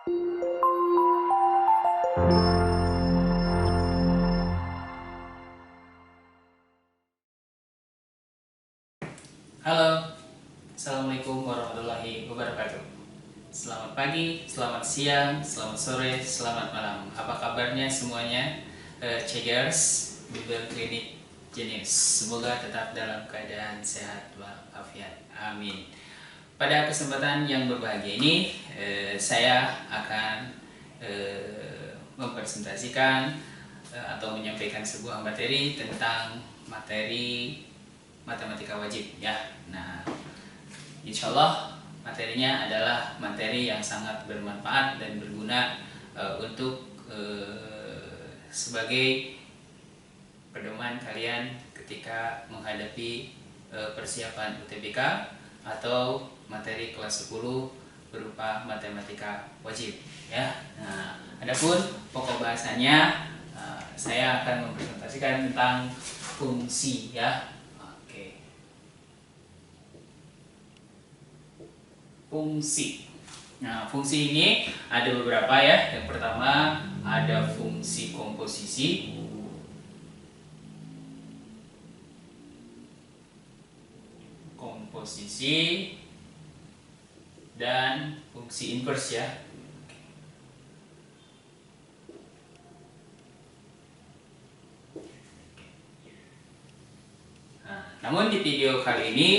Halo, Assalamualaikum warahmatullahi wabarakatuh. Selamat pagi, selamat siang, selamat sore, selamat malam. Apa kabarnya semuanya? Checkers, Bimbel Klinik Genius. Semoga tetap dalam keadaan sehat walafiat. Amin. Pada kesempatan yang berbahagia ini, saya akan mempresentasikan atau menyampaikan sebuah materi tentang materi matematika wajib ya. Nah, insya Allah materinya adalah materi yang sangat bermanfaat dan berguna untuk sebagai pedoman kalian ketika menghadapi persiapan UTBK atau materi kelas 10 berupa matematika wajib ya. Nah, adapun pokok bahasanya saya akan mempresentasikan tentang fungsi ya. Fungsi. Nah, fungsi ini ada beberapa ya. Yang pertama ada fungsi komposisi. Dan fungsi inverse ya. Nah, namun di video kali ini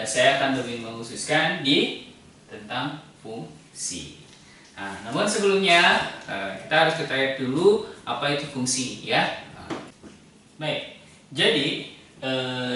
saya akan lebih mengkhususkan tentang fungsi. Nah, namun sebelumnya kita harus ketahui dulu apa itu fungsi ya. Baik, jadi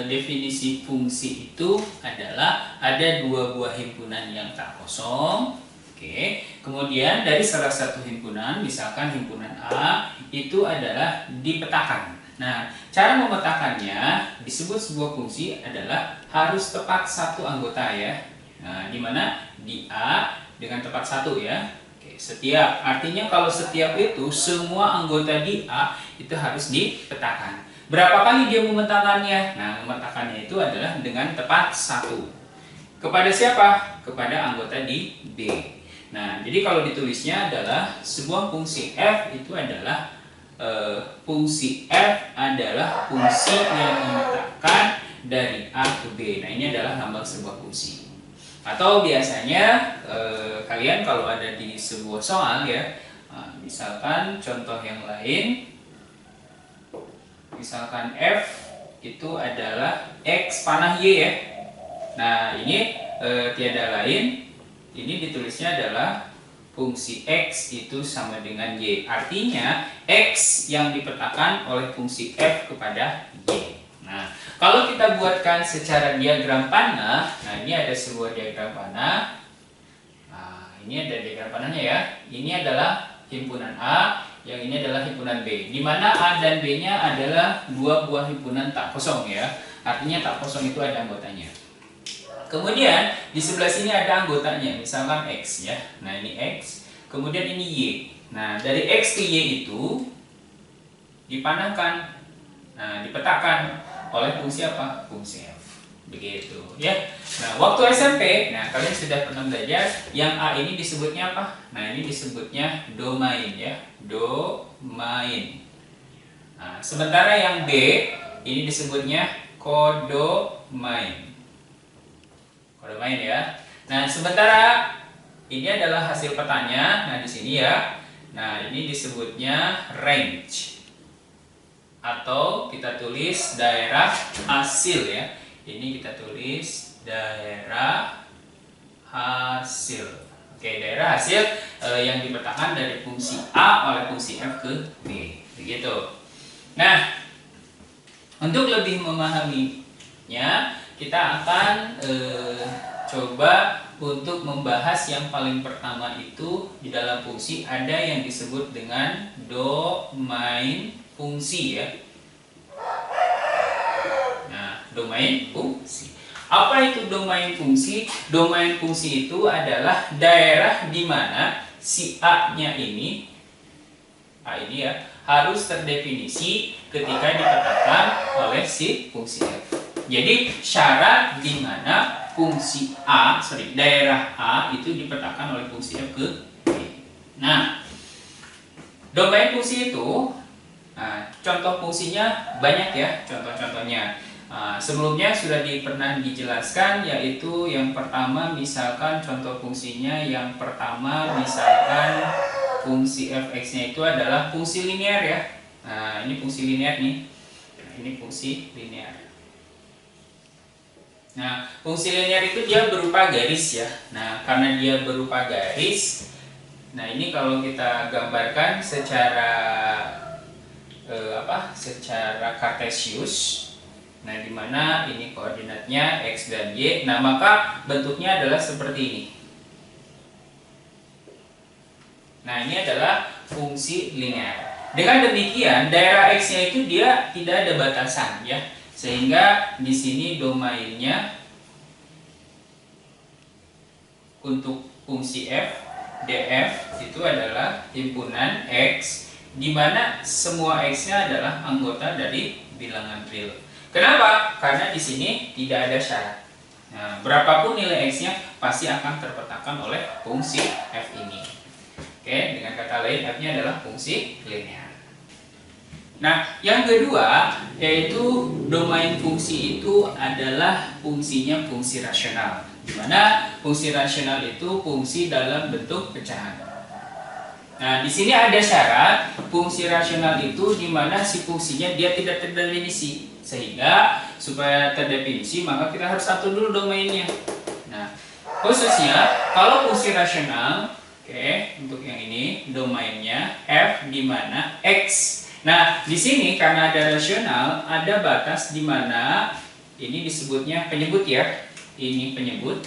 definisi fungsi itu adalah ada dua buah himpunan yang tak kosong. Oke, kemudian dari salah satu himpunan, misalkan himpunan A itu adalah dipetakan. Nah, cara memetakannya disebut sebuah fungsi adalah harus tepat satu anggota ya. Nah, dimana di A dengan tepat satu ya. Oke, setiap artinya kalau setiap itu semua anggota di A itu harus dipetakan. Berapa kali dia memetakannya? Nah, memetakannya itu adalah dengan tepat satu. Kepada siapa? Kepada anggota di B. Nah, jadi kalau ditulisnya adalah sebuah fungsi F itu adalah fungsi F adalah fungsi yang memetakan dari A ke B. Nah, ini adalah lambang sebuah fungsi. Atau biasanya kalian kalau ada di sebuah soal ya, misalkan contoh yang lain, misalkan F itu adalah X panah Y ya. Nah, ini tiada lain, ini ditulisnya adalah fungsi X itu sama dengan Y. Artinya X yang dipetakan oleh fungsi F kepada Y. Nah, kalau kita buatkan secara diagram panah, nah ini ada sebuah diagram panah. Nah, ini ada diagram panahnya ya. Ini adalah himpunan A, yang ini adalah himpunan B. Di mana A dan B-nya adalah dua buah himpunan tak kosong ya. Artinya tak kosong itu ada anggotanya. Kemudian di sebelah sini ada anggotanya, misalkan X ya. Nah, ini X, kemudian ini Y. Nah, dari X ke Y itu dipanahkan. Nah, dipetakan oleh fungsi apa? Fungsi F. Begitu ya. Nah, waktu SMP, nah kalian sudah pernah belajar yang A ini disebutnya apa? Nah, ini disebutnya domain ya. Domain. Nah, sementara yang B ini disebutnya kodomain. Kodomain ya. Nah, sementara ini adalah hasil petanya. Nah, di sini ya. Nah, ini disebutnya range. Atau kita tulis daerah hasil ya. Ini kita tulis daerah hasil. Oke, daerah hasil yang dipetakan dari fungsi A oleh fungsi F ke B. Begitu. Nah, untuk lebih memahaminya, kita akan coba untuk membahas yang paling pertama itu di dalam fungsi ada yang disebut dengan domain fungsi ya. Nah, domain fungsi. Apa itu domain fungsi? Domain fungsi itu adalah daerah di mana si A-nya ini, A ini ya, harus terdefinisi ketika dipetakan oleh si fungsi F. Jadi syarat di mana fungsi A, daerah A itu dipetakan oleh fungsi F ke B. Nah, domain fungsi itu, contoh fungsinya banyak ya, contoh-contohnya. Sebelumnya sudah pernah dijelaskan, yaitu yang pertama misalkan contoh fungsinya, yang pertama misalkan fungsi fx-nya itu adalah fungsi linear ya. Nah, ini fungsi linear nih. Nah, ini fungsi linear. Nah, fungsi linear itu dia berupa garis ya. Nah, karena dia berupa garis, nah ini kalau kita gambarkan secara secara kartesius. Nah, dimana ini koordinatnya x dan y. Nah, maka bentuknya adalah seperti ini. Nah, ini adalah fungsi linear. Dengan demikian, daerah x-nya itu dia tidak ada batasan ya. Sehingga di sini domainnya untuk fungsi f df itu adalah himpunan x, di mana semua x-nya adalah anggota dari bilangan real. Kenapa? Karena di sini tidak ada syarat. Nah, berapapun nilai x-nya pasti akan terpetakan oleh fungsi f ini. Oke, dengan kata lain f-nya adalah fungsi linear. Nah, yang kedua yaitu domain fungsi itu adalah fungsinya fungsi rasional. Di mana fungsi rasional itu fungsi dalam bentuk pecahan. Nah, di sini ada syarat fungsi rasional itu di mana si fungsinya dia tidak terdefinisi. Sehingga supaya terdefinisi maka kita harus atur dulu domainnya. Nah, khususnya kalau fungsi rasional, untuk yang ini domainnya f di mana x. Nah, di sini karena ada rasional, ada batas di mana ini disebutnya penyebut ya. Ini penyebut.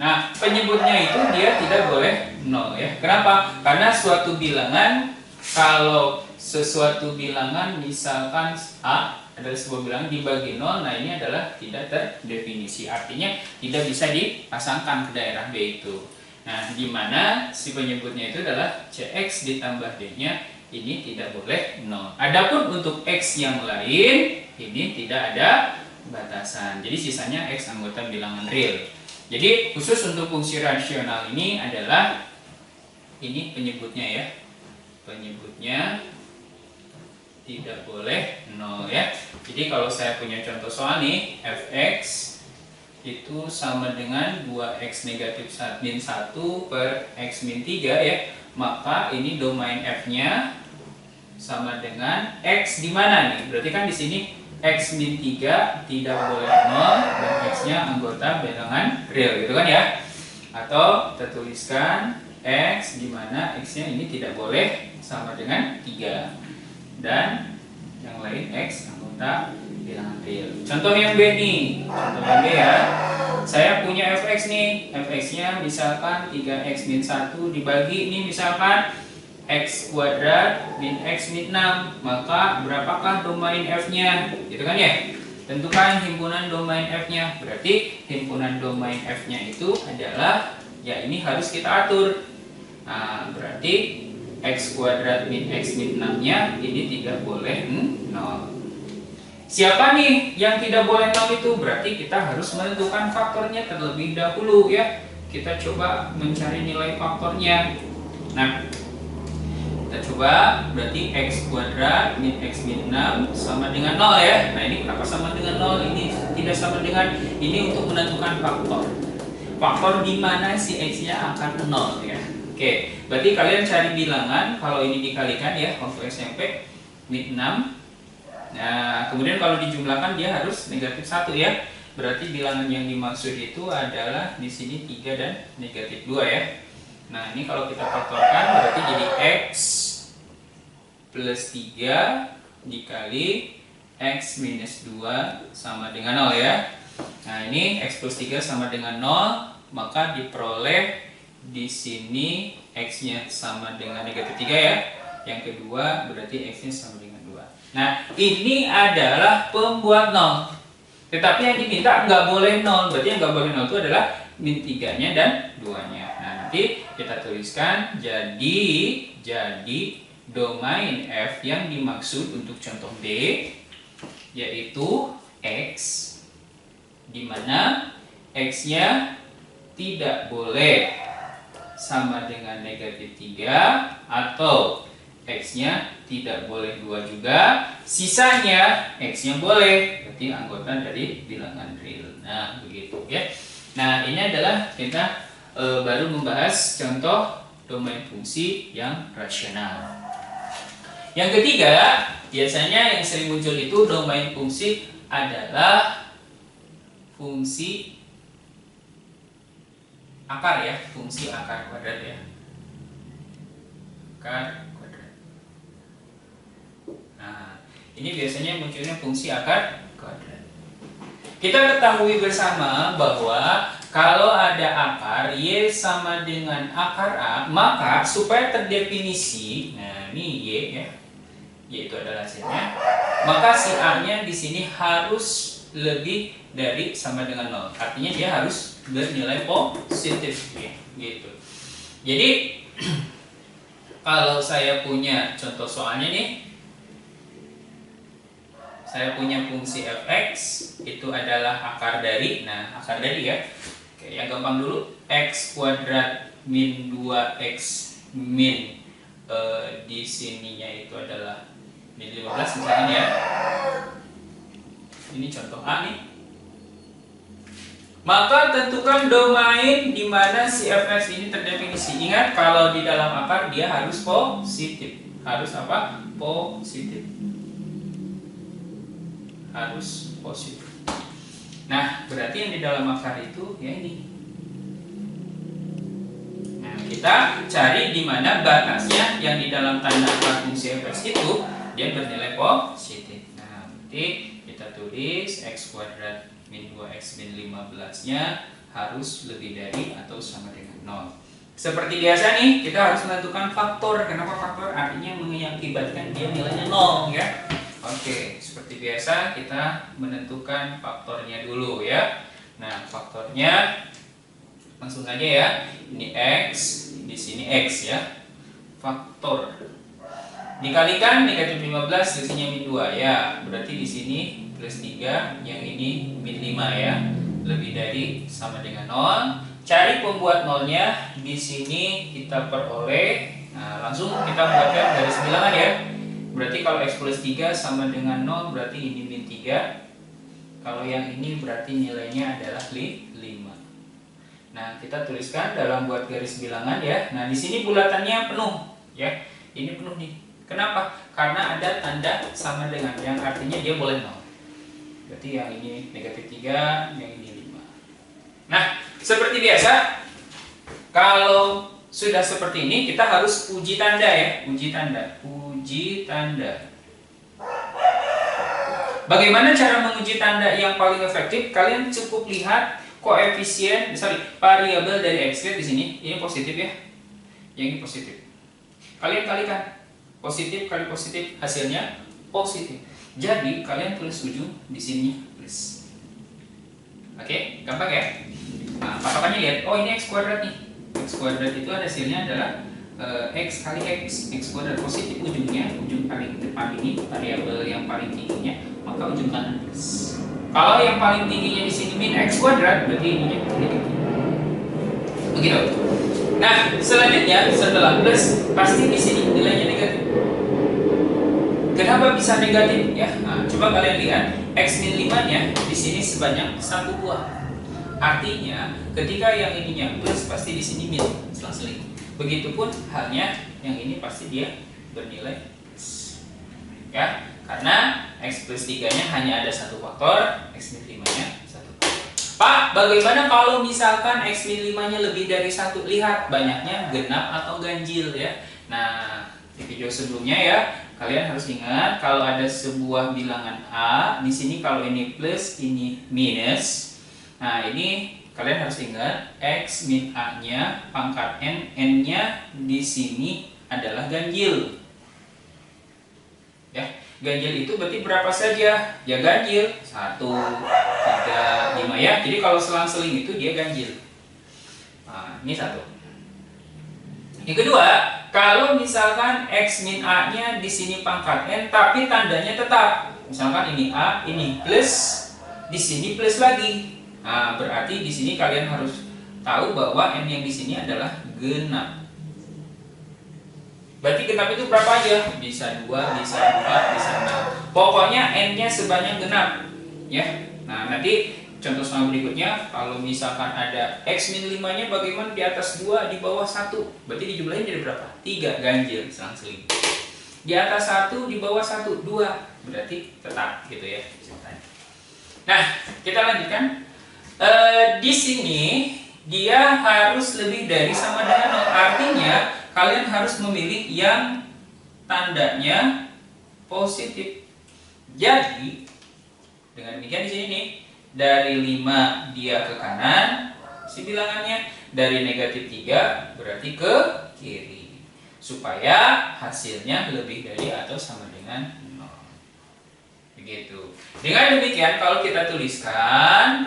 Nah, penyebutnya itu dia tidak boleh 0 ya. Kenapa? Karena suatu bilangan, kalau sesuatu bilangan misalkan A adalah sebuah bilangan dibagi 0, nah ini adalah tidak terdefinisi. Artinya tidak bisa dipasangkan ke daerah B itu. Nah, di mana si penyebutnya itu adalah Cx ditambah D-nya, ini tidak boleh 0. Adapun untuk X yang lain, ini tidak ada batasan. Jadi sisanya X anggota bilangan real. Jadi khusus untuk fungsi rasional ini adalah ini penyebutnya ya. Penyebutnya tidak boleh 0 ya. Jadi kalau saya punya contoh soal nih, fx itu sama dengan 2x negatif min 1 per x min 3 ya. Maka ini domain f-nya sama dengan x di mana nih? Berarti kan di sini x min 3 tidak boleh 0 dan x-nya anggota bilangan real gitu kan ya. Atau kita tuliskan x di mana x-nya ini tidak boleh sama dengan 3 dan yang lain x anggota bilangan real. Contoh yang B nih, contoh yang B ya. Saya punya fx nih, fx-nya misalkan 3x min 1 dibagi ini misalkan x kuadrat min x min 6, maka berapakah domain f-nya? Gitu kan ya? Tentukan himpunan domain f-nya. Berarti himpunan domain f-nya itu adalah, ya ini harus kita atur. Nah, berarti x kuadrat min x min 6-nya ini tidak boleh 0. Siapa nih yang tidak boleh 0 itu? Berarti kita harus menentukan faktornya terlebih dahulu ya. Kita coba mencari nilai faktornya. Nah, kita coba, berarti x kuadrat min x min 6 sama dengan 0 ya. Nah, ini kenapa sama dengan 0? Ini tidak sama dengan, ini untuk menentukan faktor. Faktor di mana si x-nya akan 0 ya. Oke, berarti kalian cari bilangan, kalau ini dikalikan ya, waktu SMP min 6. Nah, kemudian kalau dijumlahkan dia harus negatif 1 ya. Berarti bilangan yang dimaksud itu adalah di sini 3 dan negatif 2 ya. Nah, ini kalau kita faktorkan berarti jadi x plus 3 dikali x minus 2 sama dengan 0 ya. Nah, ini x plus 3 sama dengan 0, maka diperoleh di sini x-nya sama dengan negatif 3 ya. Yang kedua berarti x-nya sama dengan 2. Nah, ini adalah pembuat 0. Tetapi yang diminta nggak boleh 0. Berarti yang nggak boleh 0 itu adalah min 3-nya dan 2-nya. Nah, nanti kita tuliskan jadi domain f yang dimaksud untuk contoh B yaitu x, di mana x-nya tidak boleh sama dengan negatif 3 atau X-nya tidak boleh 2 juga, sisanya X-nya boleh, berarti anggota dari bilangan real. Nah, begitu ya. Nah, ini adalah kita baru membahas contoh domain fungsi yang rasional. Yang ketiga, biasanya yang sering muncul itu domain fungsi adalah fungsi akar ya, fungsi akar kuadrat ya. Akar kuadrat. Nah, ini biasanya munculnya fungsi akar kuadrat. Kita ketahui bersama bahwa kalau ada akar Y sama dengan akar A, maka supaya terdefinisi, nah ini Y ya, Y itu adalah hasilnya, maka si A-nya di sini harus lebih dari sama dengan 0. Artinya dia harus bernilai positif ya, gitu. Jadi kalau saya punya contoh soalnya nih, saya punya fungsi fx itu adalah akar dari, nah akar dari ya. Oke, yang gampang dulu, x kuadrat min 2x min di sininya itu adalah min 15 misalkan ya. Ini contoh A nih. Maka tentukan domain di mana si fx ini terdefinisi. Ingat kalau di dalam akar dia harus positif. Harus apa? Positif. Harus positif. Nah, berarti yang di dalam akar itu ya ini. Nah, kita cari di mana batasnya yang di dalam tanda akar fungsi fx itu dia bernilai positif. Nah, berarti kita tulis x kuadrat min 2x min 15-nya harus lebih dari atau sama dengan 0. Seperti biasa nih, kita harus menentukan faktor. Kenapa faktor? Artinya mengakibatkan dia nilainya 0 ya. Oke, seperti biasa kita menentukan faktornya dulu ya. Nah, faktornya langsung saja ya. Ini X, di sini X ya. Faktor dikalikan negatif 15, selisihnya min 2 ya. Berarti di sini plus 3, yang ini min 5 ya. Lebih dari sama dengan 0. Cari pembuat nolnya. Di sini kita peroleh. Nah, langsung kita buatkan garis bilangan ya. Berarti kalau X plus 3 sama dengan 0, berarti ini min 3. Kalau yang ini berarti nilainya adalah 5. Nah, kita tuliskan dalam buat garis bilangan ya. Nah, di sini bulatannya penuh ya. Ini penuh nih. Kenapa? Karena ada tanda sama dengan, yang artinya dia boleh 0. Berarti yang ini negatif 3, yang ini 5. Nah, seperti biasa, kalau sudah seperti ini, kita harus uji tanda ya. Uji tanda. Uji tanda. Bagaimana cara menguji tanda yang paling efektif? Kalian cukup lihat koefisien, variabel dari X di sini. Ini positif ya. Yang ini positif. Kalian kalikan. Positif kali positif, hasilnya positif. Jadi kalian tulis ujung di sini plus. Oke, gampang ya. Nah, patokannya lihat. Oh, ini X kuadrat nih. X kuadrat itu hasilnya adalah X kali X kuadrat, positif ujungnya, ujung paling depan ini variabel yang paling tingginya, maka ujung kanan plus. Kalau yang paling tingginya di sini min X kuadrat, berarti ininya negatif. Begitu. Nah, selanjutnya setelah plus pasti di sini nilainya negatif. Kenapa bisa negatif ya? Nah, coba kalian lihat X min 5-nya di sini sebanyak 1 buah. Artinya ketika yang ininya plus pasti di sini min, selang-seling. Begitupun halnya yang ini pasti dia bernilai plus. Ya, karena X plus 3-nya hanya ada 1 faktor, X min 5-nya 1 faktor. Pak, bagaimana kalau misalkan X min 5-nya lebih dari 1? Lihat banyaknya genap atau ganjil ya. Nah, di video sebelumnya ya, kalian harus ingat kalau ada sebuah bilangan A, di sini kalau ini plus, ini minus. Nah, ini kalian harus ingat X min A-nya pangkat N, N-nya di sini adalah ganjil. Ya, ganjil itu berarti berapa saja? Ya ganjil 1, 3, 5 ya. Jadi kalau selang-seling itu dia ganjil. Nah, ini 1. Yang kedua, kalau misalkan X min A-nya di sini pangkat N tapi tandanya tetap. Misalkan ini A, ini plus, di sini plus lagi. Nah, berarti di sini kalian harus tahu bahwa n yang di sini adalah genap. Berarti genap itu berapa aja? Bisa 2, bisa 4, bisa 6. Pokoknya n-nya sebanyak genap, ya. Nah, nanti contoh soal berikutnya, kalau misalkan ada x min 5-nya bagaimana di atas 2, di bawah 1? Berarti dijumlahin jadi berapa? 3, ganjil, selang-seling. Di atas 1, di bawah 1, 2. Berarti tetap gitu ya. Nah, kita lanjutkan. Di sini dia harus lebih dari sama dengan 0. Artinya kalian harus memilih yang tandanya positif. Jadi dengan demikian di sini nih, dari 5 dia ke kanan si bilangannya, dari negatif 3 berarti ke kiri, supaya hasilnya lebih dari atau sama dengan 0. Begitu. Dengan demikian kalau kita tuliskan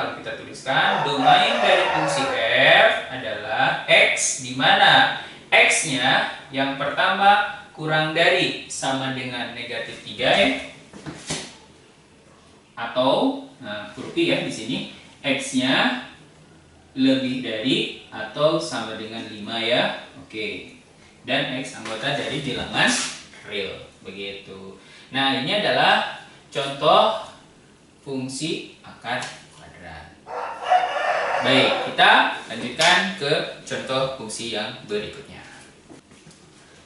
domain dari fungsi f adalah x, di mana x-nya yang pertama kurang dari sama dengan negatif 3 ya. Atau huruf I ya di sini, x-nya lebih dari atau sama dengan 5 ya. Oke. Dan x anggota dari bilangan real. Begitu. Nah, ini adalah contoh fungsi akar kuadrat. Baik, kita lanjutkan ke contoh fungsi yang berikutnya.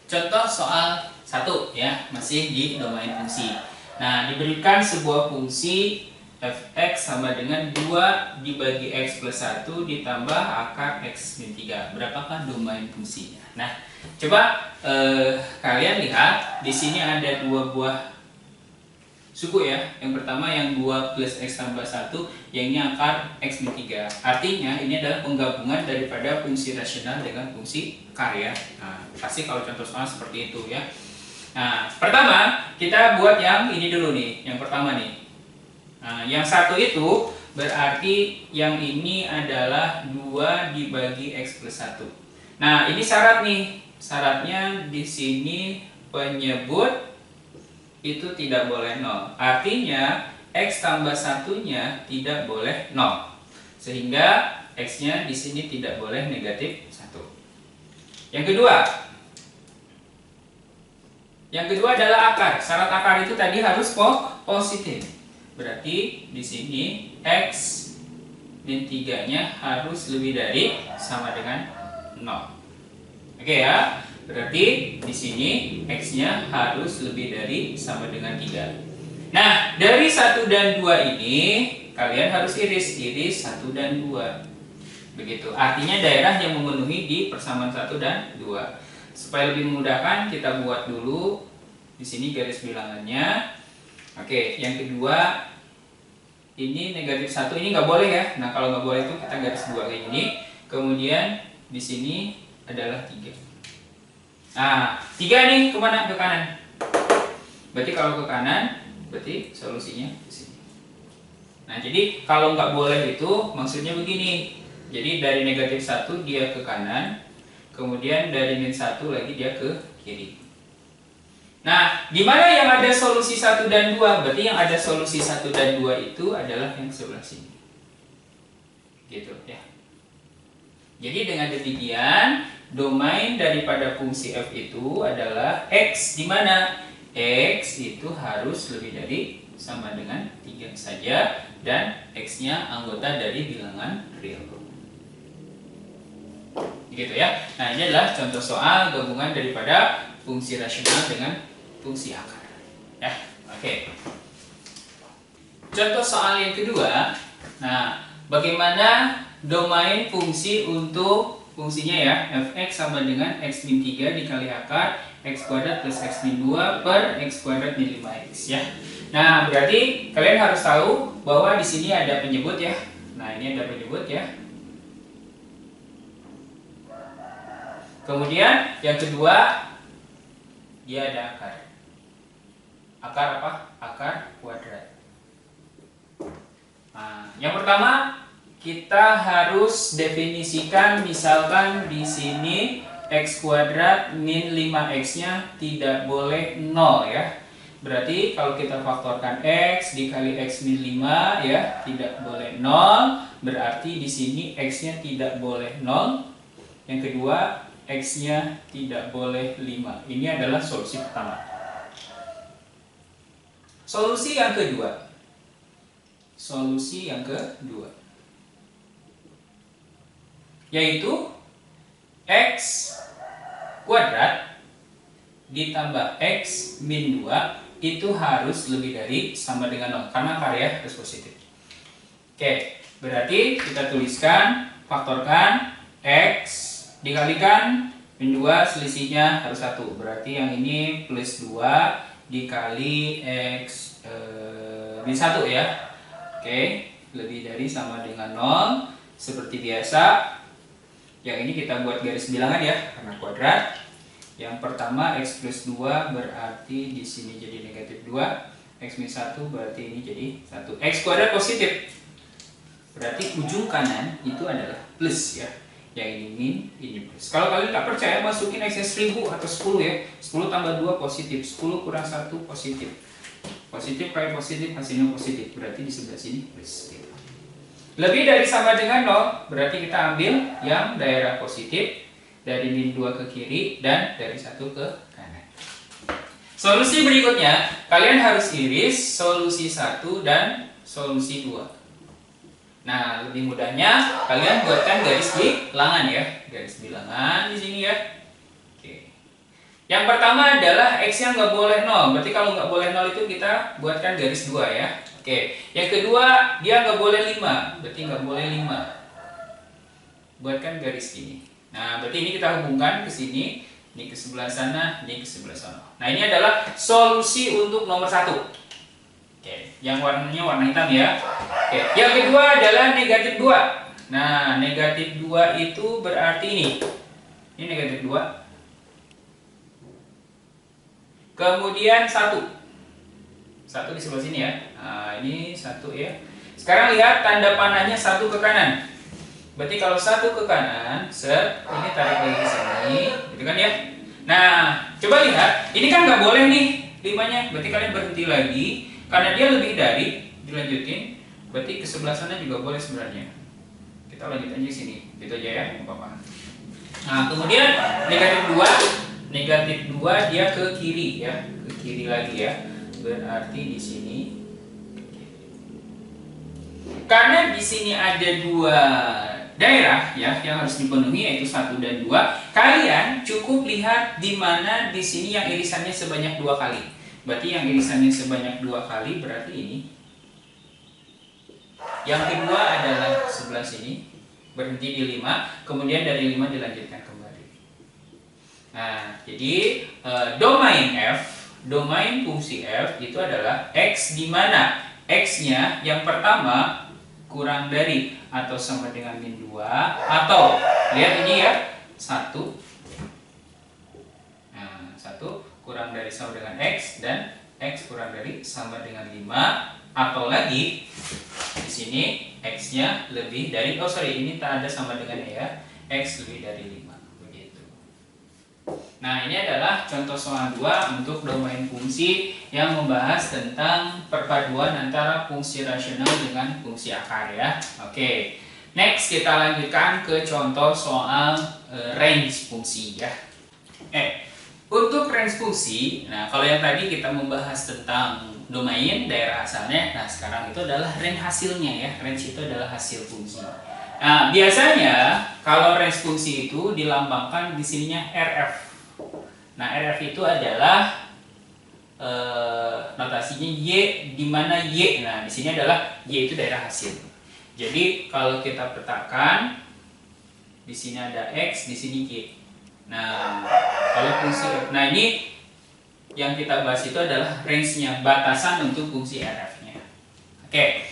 Contoh soal 1 ya, masih di domain fungsi. Nah, diberikan sebuah fungsi fx sama dengan 2 dibagi x plus 1 ditambah akar x min 3. Berapakah domain fungsinya? Nah, coba kalian lihat di sini ada 2 buah suku ya. Yang pertama yang 2 plus x tambah 1, yang ini akar x min 3. Artinya ini adalah penggabungan daripada fungsi rasional dengan fungsi akar ya. Nah, pasti kalau contoh soal seperti itu ya. Nah, pertama kita buat yang ini dulu nih, yang pertama nih. Nah, yang satu itu berarti yang ini adalah 2 dibagi x plus 1. Nah, ini syarat nih. Syaratnya di sini penyebut itu tidak boleh 0. Artinya x tambah 1-nya tidak boleh 0. Sehingga x-nya di sini tidak boleh negatif 1. Yang kedua adalah akar. Syarat akar itu tadi harus positif. Berarti di sini x min 3-nya harus lebih dari sama dengan 0. Oke ya. Berarti di sini x-nya harus lebih dari sama dengan 3. Nah, dari 1 dan 2 ini kalian harus iris 1 dan 2. Begitu. Artinya daerah yang memenuhi di persamaan 1 dan 2. Supaya lebih memudahkan, kita buat dulu di sini garis bilangannya. Oke, yang kedua ini negatif 1, ini nggak boleh ya. Nah, kalau nggak boleh itu kita garis 2 kayak gini. Kemudian di sini adalah 3. Nah, 3 nih kemana? Ke kanan. Berarti kalau ke kanan, berarti solusinya ke sini. Nah, jadi kalau nggak boleh itu maksudnya begini. Jadi dari negatif 1 dia ke kanan, kemudian dari min 1 lagi dia ke kiri. Nah, di mana yang ada solusi 1 dan 2? Berarti yang ada solusi 1 dan 2 itu adalah yang sebelah sini. Gitu ya. Jadi dengan demikian, domain daripada fungsi f itu adalah x, di mana x itu harus lebih dari sama dengan 3 saja, dan x-nya anggota dari bilangan real. Gitu ya. Nah, ini adalah contoh soal gabungan daripada fungsi rasional dengan fungsi akar. Ya, oke. Contoh soal yang kedua. Nah, bagaimana domain fungsi untuk fungsinya ya, fx sama dengan x min 3 dikali akar x kuadrat plus x min 2 per x kuadrat min 5x ya. Nah, berarti kalian harus tahu bahwa di sini ada penyebut ya. Nah, ini ada penyebut ya. Kemudian yang kedua, dia ada akar. Akar apa? Akar kuadrat. Nah, yang pertama kita harus definisikan, misalkan di sini x kuadrat min 5x-nya tidak boleh 0 ya. berarti kalau kita faktorkan X dikali X min 5 ya, tidak boleh 0. Berarti di sini X-nya tidak boleh 0. Yang kedua, X-nya tidak boleh 5. Ini adalah solusi pertama. Solusi yang kedua. Yaitu X kuadrat ditambah X min 2 itu harus lebih dari sama dengan 0 karena karya harus positif. Oke, berarti kita tuliskan, faktorkan X dikalikan min 2, selisihnya harus 1. Berarti yang ini plus 2 dikali X min 1 ya. Oke, lebih dari sama dengan 0. Seperti biasa, yang ini kita buat garis bilangan ya, karena kuadrat. Yang pertama X plus 2 berarti di sini jadi negatif 2. X min 1 berarti ini jadi 1. X kuadrat positif, berarti ujung kanan itu adalah plus ya. Yang ini min, ini plus. Kalau kalian tak percaya, masukin X nya 1000 atau 10 ya. 10 tambah 2 positif, 10 kurang 1 positif. Positif kali positif hasilnya positif, berarti di sebelah sini plus gitu. Lebih dari sama dengan 0, berarti kita ambil yang daerah positif, dari min 2 ke kiri dan dari 1 ke kanan. Solusi berikutnya, kalian harus iris solusi 1 dan solusi 2. Nah, lebih mudahnya kalian buatkan garis bilangan ya. Garis bilangan di sini ya. Oke. Yang pertama adalah X-nya nggak boleh 0. Berarti kalau nggak boleh 0 itu kita buatkan garis 2 ya. Oke. Yang kedua, dia nggak boleh 5. Berarti nggak boleh 5. Buatkan garis gini. Nah, berarti ini kita hubungkan ke sini, ini ke sebelah sana, ini ke sebelah sana. Nah, ini adalah solusi untuk nomor 1. Oke, yang warnanya warna hitam ya. Oke, yang kedua adalah negatif 2. Nah, negatif 2 itu berarti ini. Ini negatif 2. Kemudian 1. 1 di sebelah sini ya. Nah, ini 1 ya. Sekarang lihat tanda panahnya 1 ke kanan. Berarti kalau 1 ke kanan, set, ini tarik lagi ke sini, gitu kan ya. Nah, coba lihat, ini kan nggak boleh nih 5-nya, berarti kalian berhenti lagi, karena dia lebih dari, dilanjutin, berarti ke sebelah sana juga boleh sebenarnya. Kita lanjut aja sini, gitu aja ya, nggak apa-apa. Nah, kemudian negatif 2 dia ke kiri ya, ke kiri lagi ya, berarti di sini. Karena di sini ada 2 daerah ya yang harus dipenuhi, yaitu 1 dan 2. Kalian cukup lihat di mana di sini yang irisannya sebanyak 2 kali. Berarti yang irisannya sebanyak 2 kali berarti ini. Yang kedua adalah sebelah sini, berhenti di 5, kemudian dari 5 dilanjutkan kembali. Nah, jadi domain fungsi f itu adalah x di mana x-nya yang pertama kurang dari atau sama dengan min 2, atau lihat ini ya, 1. Nah, 1 kurang dari sama dengan x dan x kurang dari sama dengan 5, atau lagi di sini x-nya lebih dari, ini tak ada sama dengan ya, x lebih dari 5. Nah, ini adalah contoh soal 2 untuk domain fungsi yang membahas tentang perpaduan antara fungsi rasional dengan fungsi akar ya. Oke. Next kita lanjutkan ke contoh soal range fungsi ya. Untuk range fungsi, nah kalau yang tadi kita membahas tentang domain daerah asalnya, nah sekarang itu adalah range hasilnya ya. Range itu adalah hasil fungsi. Nah, biasanya kalau range fungsi itu dilambangkan di sininya RF. Nah, RF itu adalah notasinya Y, di mana Y. Nah, di sini adalah Y itu daerah hasil. Jadi kalau kita petakan, di sini ada X, di sini Y. Nah, kalau fungsi, nah ini yang kita bahas itu adalah range-nya, batasan untuk fungsi RF-nya. Oke.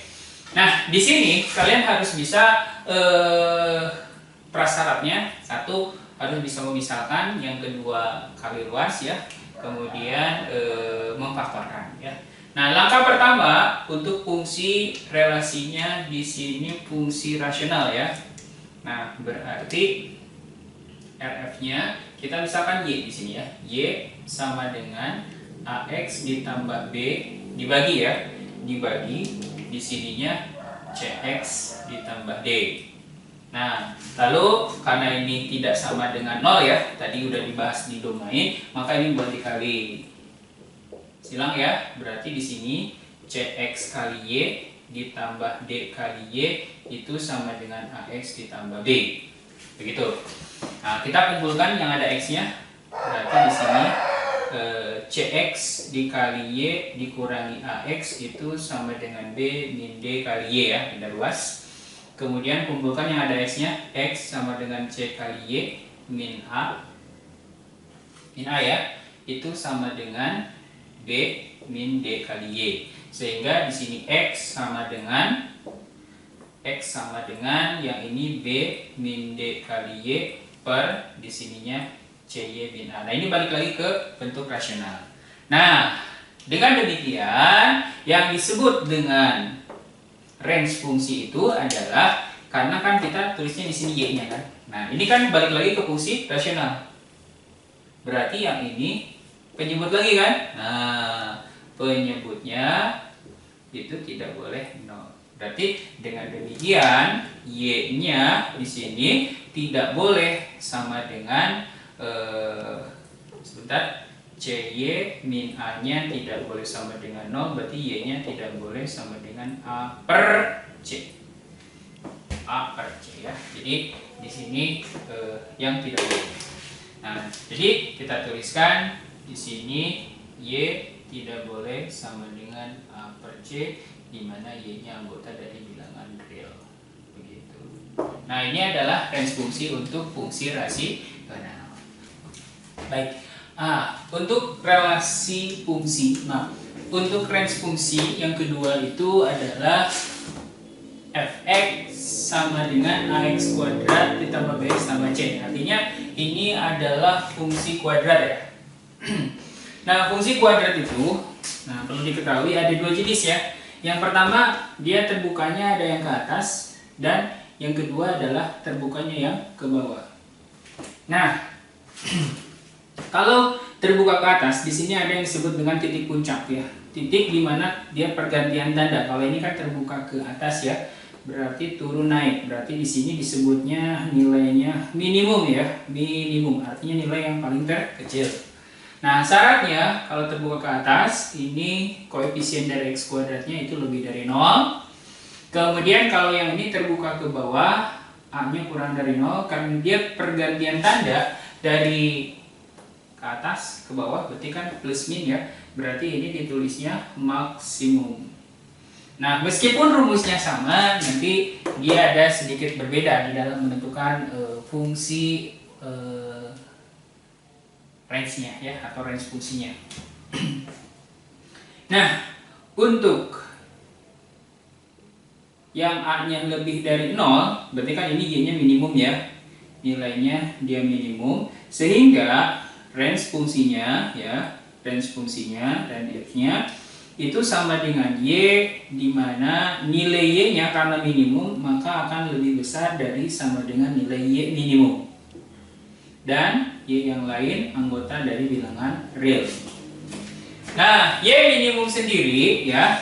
Nah, di sini kalian harus bisa prasyaratnya, 1 harus bisa memisahkan, yang kedua kali luas ya, kemudian memfaktorkan ya. Nah, langkah pertama untuk fungsi relasinya di sini fungsi rasional ya. Nah, berarti RF-nya kita misalkan Y di sini ya. Y sama dengan AX ditambah B dibagi ya, dibagi di sininya CX ditambah D. Nah, lalu karena ini tidak sama dengan 0 ya, tadi udah dibahas di domain, maka ini buat dikali. Silang ya, berarti di sini CX kali Y ditambah D kali Y itu sama dengan AX ditambah B. Begitu. Nah, kita kumpulkan yang ada X-nya. Berarti di sini CX dikali Y dikurangi AX itu sama dengan B min D kali Y ya, pindah luas. Kemudian kumpulkan yang ada X-nya, X sama dengan C kali Y min A ya, itu sama dengan B min D kali Y. Sehingga di sini X sama dengan yang ini B min D kali Y per di sininya CY min A. Nah, ini balik lagi ke bentuk rasional. Nah, dengan demikian yang disebut dengan range fungsi itu adalah karena kan kita tulisnya di sini Y-nya kan. Nah, ini kan balik lagi ke fungsi rasional. Berarti yang ini penyebut lagi kan? Nah, penyebutnya itu tidak boleh 0. Berarti dengan demikian Y-nya di sini tidak boleh sama dengan CY min A-nya tidak boleh sama dengan 0, berarti Y-nya tidak boleh sama dengan A per C. A per C ya. Jadi di sini yang tidak boleh. Nah, jadi kita tuliskan di sini Y tidak boleh sama dengan A per C, di mana Y-nya anggota dari bilangan real. Begitu. Nah, ini adalah range fungsi untuk fungsi rasional. Baik. Untuk relasi fungsi. Nah, untuk range fungsi yang kedua itu adalah fx sama dengan ax kuadrat ditambah bx tambah c. Artinya ini adalah fungsi kuadrat ya. Nah, fungsi kuadrat itu, perlu diketahui ada dua jenis ya. Yang pertama, dia terbukanya ada yang ke atas, dan yang kedua adalah terbukanya yang ke bawah. Nah, kalau terbuka ke atas, di sini ada yang disebut dengan titik puncak ya. Titik di mana dia pergantian tanda. Kalau ini kan terbuka ke atas ya, berarti turun naik. Berarti di sini disebutnya nilainya minimum ya, minimum. Artinya nilai yang paling terkecil. Nah, syaratnya kalau terbuka ke atas, ini koefisien dari x kuadratnya itu lebih dari 0. Kemudian kalau yang ini terbuka ke bawah, A-nya kurang dari 0, karena dia pergantian tanda dari ke atas ke bawah, berarti kan plus min ya, berarti ini ditulisnya maksimum. Nah, meskipun rumusnya sama, nanti dia ada sedikit berbeda di dalam menentukan fungsi range-nya ya, atau range fungsinya. Nah, untuk yang A-nya lebih dari 0, berarti kan ini Y-nya minimum ya, nilainya dia minimum, sehingga range fungsinya ya, range fungsinya dan F-nya itu sama dengan Y, di mana nilai Y-nya karena minimum maka akan lebih besar dari sama dengan nilai Y minimum. Dan Y yang lain anggota dari bilangan real. Nah, Y minimum sendiri ya,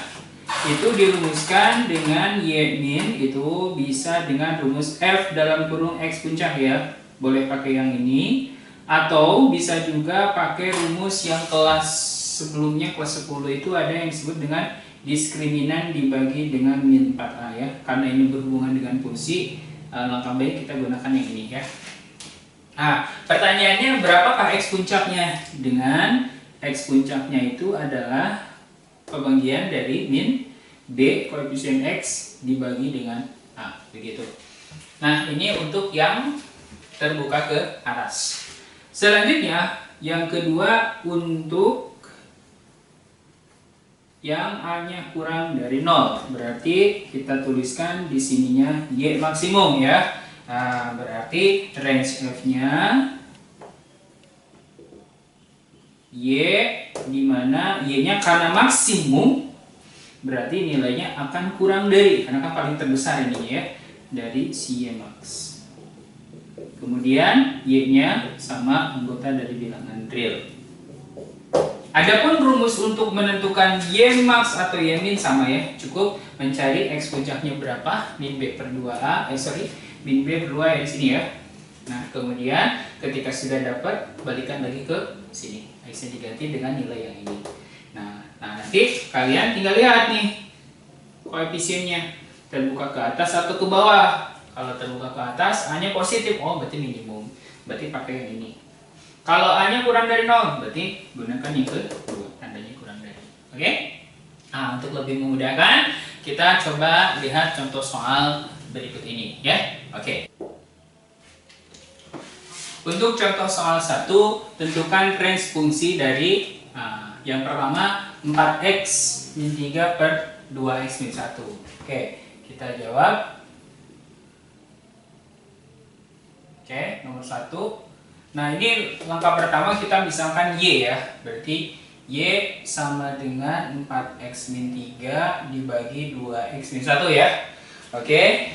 itu dirumuskan dengan Y min itu bisa dengan rumus F dalam kurung X puncak ya. Boleh pakai yang ini, atau bisa juga pakai rumus yang kelas sebelumnya, kelas 10 itu ada yang disebut dengan diskriminan dibagi dengan min 4A ya. Karena ini berhubungan dengan fungsi, langkah baik kita gunakan yang ini ya. Nah, pertanyaannya berapakah X puncaknya? Dengan X puncaknya itu adalah pembagian dari min B koefisien X dibagi dengan A, begitu. Nah, ini untuk yang terbuka ke atas. Selanjutnya, yang kedua untuk yang A-nya kurang dari 0. Berarti kita tuliskan di sininya Y maksimum ya. Nah, berarti range F-nya Y, di mana Y-nya karena maksimum, berarti nilainya akan kurang dari, karena kan paling terbesar ini ya, dari si Y max. Kemudian Y-nya sama anggota dari bilangan real. Adapun rumus untuk menentukan Y max atau Y min sama ya, cukup mencari X puncaknya berapa, min B per 2A, min B per 2A di sini ya. Nah, kemudian ketika sudah dapat, balikan lagi ke sini. X-nya diganti dengan nilai yang ini. Nah, nanti kalian tinggal lihat nih koefisiennya, terbuka ke atas atau ke bawah. Kalau terbuka ke atas, A-nya positif, oh berarti minimum. Berarti pakai yang ini. Kalau A-nya kurang dari 0, berarti gunakan yang kedua, tandanya kurang dari. Oke? Nah, untuk lebih memudahkan, kita coba lihat contoh soal berikut ini ya. Oke. Untuk contoh soal 1, tentukan range fungsi dari yang pertama 4x min 3 per 2x min 1. Oke, kita jawab. Oke, nomor 1. Nah, ini langkah pertama kita misalkan Y ya. Berarti Y sama dengan 4x min 3 dibagi 2x min 1 ya. Oke.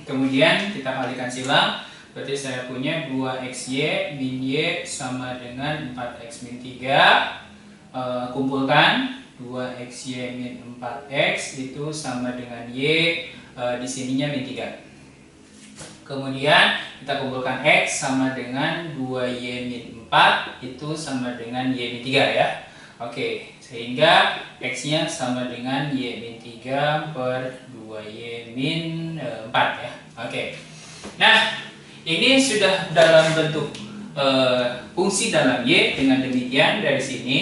Kemudian kita kalikan silang. Berarti saya punya 2xy min Y sama dengan 4x min 3. Kumpulkan 2xy min 4x itu sama dengan Y, di sininya min 3. Kemudian kita kumpulkan X sama dengan 2Y min 4 itu sama dengan Y min 3 ya. Oke, sehingga X-nya sama dengan Y min 3 per 2Y min 4 ya. Oke. Nah, ini sudah dalam bentuk fungsi dalam Y. Dengan demikian dari sini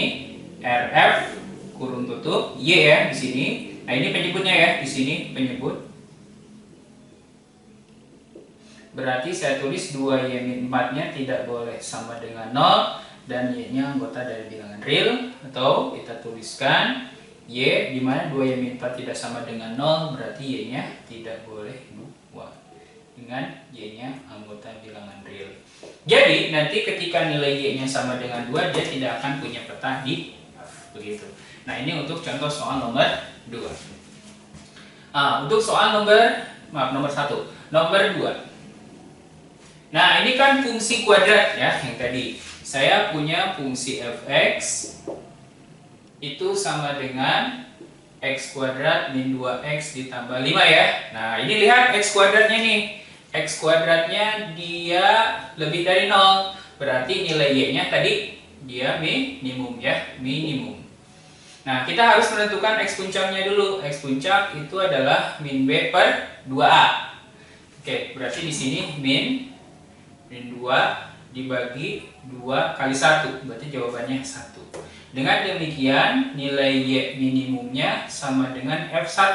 RF kurung tutup Y ya di sini. Nah, ini penyebutnya ya, di sini penyebut. Berarti saya tulis 2Y min 4-nya tidak boleh sama dengan 0 dan Y-nya anggota dari bilangan real, atau kita tuliskan Y di mana 2Y min 4 tidak sama dengan 0, berarti Y-nya tidak boleh 2 dengan Y-nya anggota bilangan real. Jadi nanti ketika nilai Y-nya sama dengan 2, dia tidak akan punya peta di F, begitu. Nah, ini untuk contoh soal nomor 2. Untuk soal nomor 1. Nomor 2. Nah, ini kan fungsi kuadrat ya, yang tadi. Saya punya fungsi fx itu sama dengan x kuadrat min 2x ditambah 5 ya. Nah, ini lihat x kuadratnya nih. X kuadratnya dia lebih dari 0. Berarti nilai y-nya tadi dia minimum ya, minimum. Nah, kita harus menentukan x puncaknya dulu. X puncak itu adalah min b per 2a. Oke, berarti di sini min 2 dibagi 2 kali 1, berarti jawabannya 1. Dengan demikian nilai Y minimumnya sama dengan F1.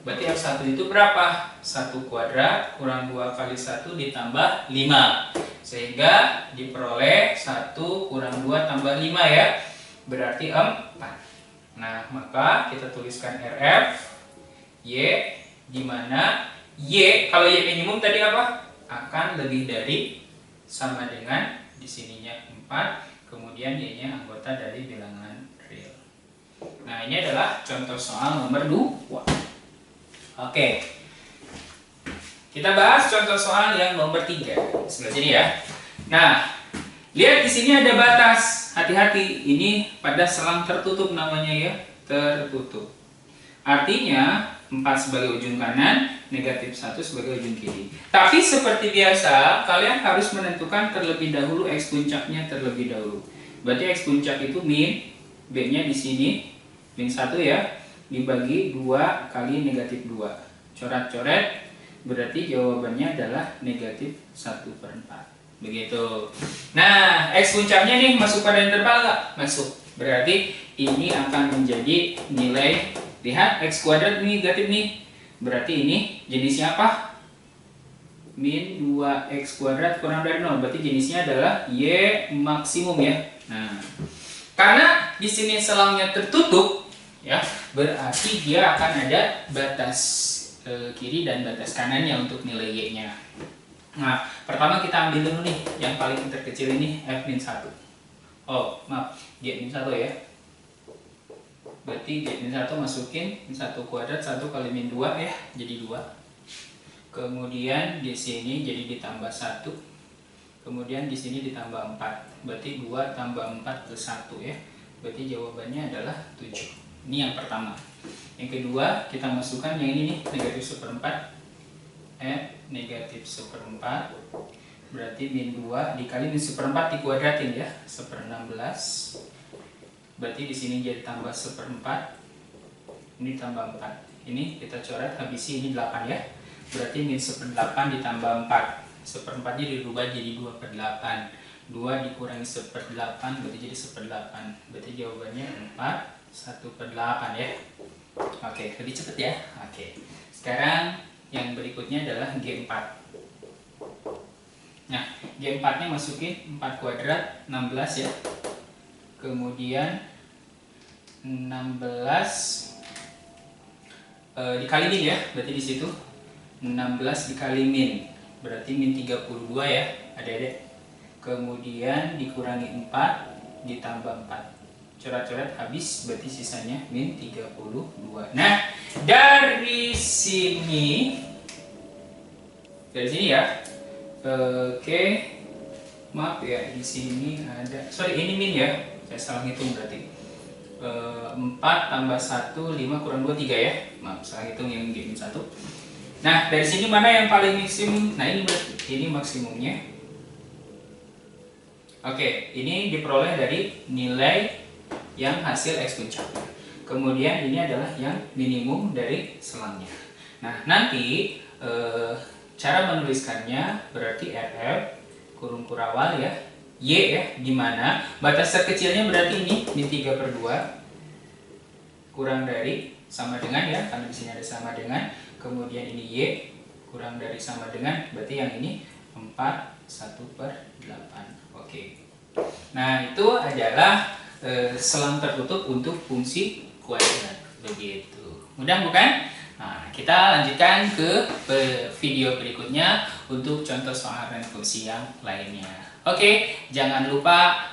Berarti F1 itu berapa? 1 kuadrat kurang 2 kali 1 ditambah 5. Sehingga diperoleh 1 kurang 2 tambah 5 ya. Berarti 4. Nah, maka kita tuliskan RF Y, di mana Y, kalau Y minimum tadi apa? Akan lebih dari sama dengan di sininya 4, kemudian Y-nya anggota dari bilangan real. Nah, ini adalah contoh soal nomor 2. Oke. Kita bahas contoh soal yang nomor 3. Sebelah sini ya. Nah, lihat di sini ada batas. Hati-hati, ini pada selang tertutup namanya ya, tertutup. Artinya 4 sebagai ujung kanan, negatif 1 sebagai ujung kiri. Tapi seperti biasa, kalian harus menentukan terlebih dahulu X puncaknya terlebih dahulu. Berarti X puncak itu min, B-nya di sini, min 1 ya, dibagi 2 kali negatif 2. Coret-coret, berarti jawabannya adalah negatif 1/4. Begitu. Nah, X puncaknya nih masuk pada interval nggak? Masuk. Berarti ini akan menjadi nilai. Lihat, X kuadrat ini negatif nih. Berarti ini jenisnya apa? Min 2X kuadrat kurang dari 0. Berarti jenisnya adalah Y maksimum ya. Nah, karena di sini selangnya tertutup ya, berarti dia akan ada batas kiri dan batas kanannya untuk nilai Y-nya. Nah, pertama kita ambil dulu nih yang paling terkecil ini F-1. Oh, maaf, G-1 ya. Berarti G-1 masukin min 1 kuadrat 1 kali min 2 ya, jadi 2. Kemudian di sini jadi ditambah 1. Kemudian di sini ditambah 4. Berarti 2 tambah 4 ke 1 ya. berarti jawabannya adalah 7. Ini yang pertama. Yang kedua, kita masukkan yang ini nih, negatif seperempat. Negatif seperempat. Berarti min 2 dikali min seperempat dikuadratin ya, 1/16. Berarti di sini jadi tambah seperempat. Ini tambah 4. Ini kita coret, habisi ini 8 ya. Berarti min 1/8 ditambah 4. Seperempatnya dirubah jadi 2/8. 2 dikurangi 1/8 berarti jadi 1/8. Berarti jawabannya 4 1/8 ya. Oke, lebih cepat ya. Oke. Sekarang yang berikutnya adalah G4. Nah, G4-nya masukin 4 kuadrat 16 ya. Kemudian 16 dikali min ya. Berarti di situ 16 dikali min. Berarti min 32 ya, adik-adik. Kemudian dikurangi 4 ditambah 4. Coret-coret habis, berarti sisanya min 32. Nah, dari sini ya. Oke. Maaf ya, di sini ada. Sorry, ini min ya. Saya salah hitung berarti. 4 tambah 1 5 kurang 2 3 ya. Maaf, salah hitung yang G1. Nah, dari sini mana yang paling maksimum? Nah, ini berarti ini maksimumnya. Oke, ini diperoleh dari nilai yang hasil X puncak. Kemudian ini adalah yang minimum dari selangnya. Nah, nanti cara menuliskannya berarti RF kurung kurawal ya, Y ya, dimana batas terkecilnya berarti ini min 3/2 kurang dari sama dengan ya, karena di sini ada sama dengan. Kemudian ini Y kurang dari sama dengan, berarti yang ini 4 1/8. Oke. Nah, itu adalah selang tertutup untuk fungsi kuadrat. Begitu. Mudah bukan? Nah, kita lanjutkan ke video berikutnya untuk contoh soal dan fungsi yang lainnya. Oke, jangan lupa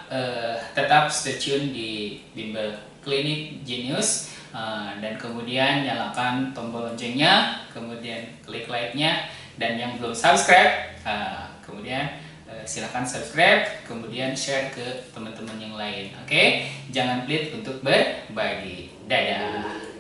tetap stay tune di Bimbel Klinik Genius. Dan kemudian nyalakan tombol loncengnya, kemudian klik like-nya, dan yang belum subscribe kemudian silahkan subscribe, kemudian share ke teman-teman yang lain. Oke, jangan pelit untuk berbagi. Dadah.